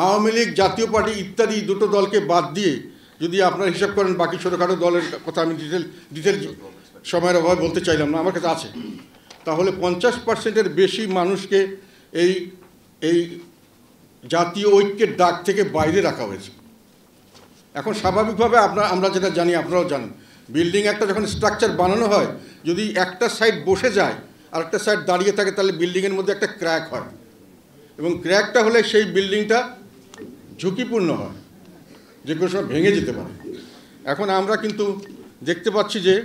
আওয়ামী লীগ, জাতীয় পার্টি ইত্যাদি দুটো দলকে বাদ দিয়ে যদি আপনারা হিসাব করেন, বাকি ছোটোখাটো দলের কথা আমি ডিটেল সময়ের অভাবে বলতে চাইলাম না, আমার কাছে আছে, তাহলে 50%-এর বেশি মানুষকে এই জাতীয় ঐক্যের ডাক থেকে বাইরে রাখা হয়েছে। এখন স্বাভাবিকভাবে আমরা যেটা জানি, আপনারাও জানেন, বিল্ডিং একটা যখন স্ট্রাকচার বানানো হয়, যদি একটা সাইড বসে যায় আর একটা সাইড দাঁড়িয়ে থাকে, তাহলে বিল্ডিংয়ের মধ্যে একটা ক্র্যাক হয়, এবং ক্র্যাকটা হলে সেই বিল্ডিংটা ঝুঁকিপূর্ণ হয়, যে কোনো সময় ভেঙে যেতে পারে। এখন আমরা কিন্তু দেখতে পাচ্ছি যে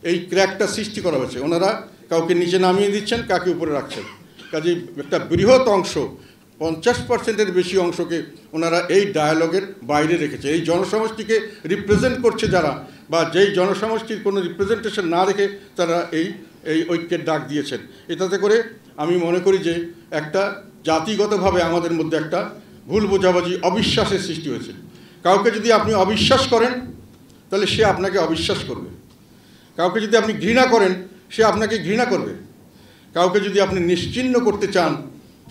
এই ক্র্যাকটা সৃষ্টি করা হয়েছে, ওনারা কাউকে নিচে নামিয়ে দিচ্ছেন, কাকে উপরে রাখছেন। কাজেই একটা বৃহৎ অংশ, 50%-এর বেশি অংশকে ওনারা এই ডায়ালগের বাইরে রেখেছে। এই জনসমষ্টিকে রিপ্রেজেন্ট করছে যারা, বা যেই জনসমষ্টির কোনো রিপ্রেজেন্টেশন না রেখে তারা এই ঐক্যের ডাক দিয়েছেন। এটাতে করে আমি মনে করি যে একটা জাতিগতভাবে আমাদের মধ্যে একটা ভুল বোঝাবুঝি, অবিশ্বাসের সৃষ্টি হয়েছে। কাউকে যদি আপনি অবিশ্বাস করেন, তাহলে সে আপনাকে অবিশ্বাস করবে। কাউকে যদি আপনি ঘৃণা করেন, সে আপনাকে ঘৃণা করবে। কাউকে যদি আপনি নিশ্চিহ্ন করতে চান,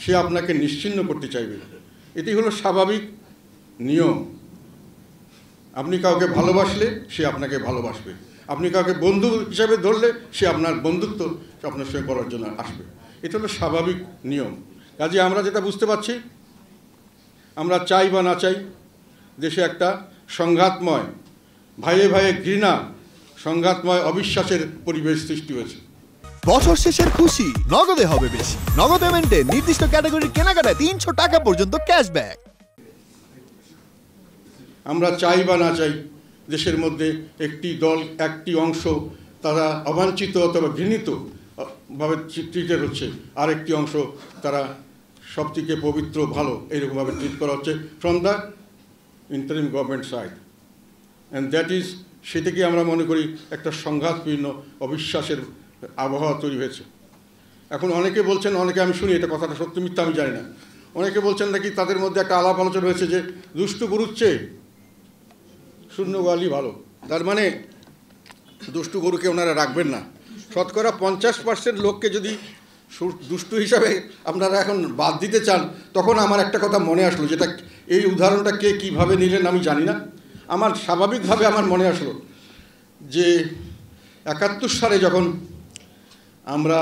সে আপনাকে নিশ্চিহ্ন করতে চাইবে। এটি হলো স্বাভাবিক নিয়ম। আপনি কাউকে ভালোবাসলে সে আপনাকে ভালোবাসবে, আপনি কাউকে বন্ধু হিসাবে ধরলে সে আপনার বন্ধুত্ব আপনার সঙ্গে করার জন্য আসবে। এটা হলো স্বাভাবিক নিয়ম। কাজে আমরা যেটা বুঝতে পারছি, আমরা চাই বা না চাই, দেশে একটা সংঘাতময়, ভাইয়ে ভাইয়ে ঘৃণা, সংঘাতময় অবিশ্বাসের পরিবেশ সৃষ্টি হয়েছে। বছর শেষের খুশি নগদে হবে বেশি। নগদ পেমেন্টে নির্দিষ্ট ক্যাটাগরির কেনাকাটায় 300 টাকা পর্যন্ত ক্যাশব্যাক। আমরা চাই বা না চাই, দেশের মধ্যে একটি দল, একটি অংশ তারা অবাঞ্ছিত অথবা ঘৃণিত ভাবে ট্রিটেড হচ্ছে, আরেকটি অংশ তারা সবথেকে পবিত্র, ভালো, এইরকমভাবে ট্রিট করা হচ্ছে from the interim government side. And that is, সেটাকে আমরা মনে করি একটা সংঘাতপূর্ণ অবিশ্বাসের আবহাওয়া তৈরি হয়েছে। এখন অনেকে বলছেন, অনেকে আমি শুনি, এটা কথাটা সত্যি মিথ্যা আমি জানি না, অনেকে বলছেন নাকি তাদের মধ্যে একটা আলাপ আলোচনা হয়েছে যে দুষ্টু গরুর চেয়ে শূন্য গোয়ালই ভালো। তার মানে দুষ্টু গরুকে ওনারা রাখবেন না। শতকরা 50% লোককে যদি দুষ্টু হিসাবে আপনারা এখন বাদ দিতে চান, তখন আমার একটা কথা মনে আসলো, যেটা এই উদাহরণটা কে কীভাবে নিলেন আমি জানি না, আমার স্বাভাবিকভাবে আমার মনে আসলো যে 71 সালে যখন আমরা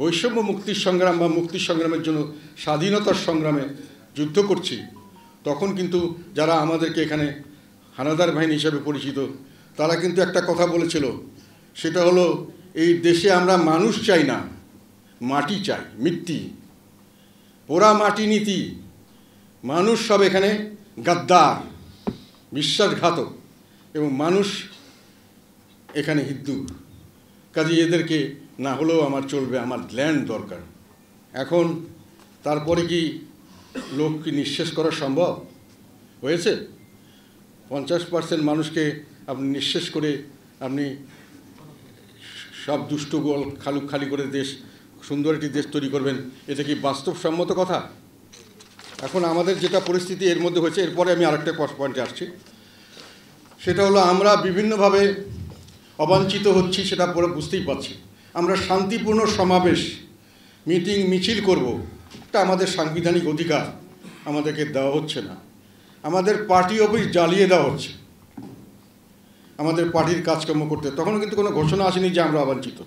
বৈষম্য মুক্তির সংগ্রাম বা মুক্তির সংগ্রামের জন্য স্বাধীনতার সংগ্রামে যুদ্ধ করছি, তখন কিন্তু যারা আমাদেরকে এখানে হানাদার বাহিনী হিসেবে পরিচিত, তারা কিন্তু একটা কথা বলেছিল, সেটা হলো এই দেশে আমরা মানুষ চাই না, মাটি চাই, মিট্টি, পোড়া মাটি নীতি। মানুষ সব এখানে গাদ্দার, বিশ্বাসঘাতক, এবং মানুষ এখানে হিন্দু। কাজে এদেরকে না হলেও আমার চলবে, আমার ল্যান্ড দরকার। এখন তারপরে কি লোক কি নিঃশেষ করা সম্ভব হয়েছে? 50% মানুষকে আপনি নিঃশেষ করে আপনি সব দুষ্ট গোল খালি করে দেশ, সুন্দর একটি দেশ তৈরি করবেন, এটা কি বাস্তবসম্মত কথা? এখন আমাদের যেটা পরিস্থিতি এর মধ্যে হয়েছে, এরপরে আমি আরেকটা পয়েন্টে আসছি, সেটা হলো আমরা বিভিন্নভাবে অবাঞ্ছিত হচ্ছি, সেটা পরে বুঝতেই পারছি। আমরা শান্তিপূর্ণ সমাবেশ, মিটিং, মিছিল করব, এটা আমাদের সাংবিধানিক অধিকার, আমাদেরকে দেওয়া হচ্ছে না। আমাদের পার্টি অফিস জ্বালিয়ে দেওয়া হচ্ছে আমাদের পার্টির কাজকর্ম করতে। তখনও কিন্তু কোনো ঘোষণা আসেনি যে আমরা অবাঞ্ছিত।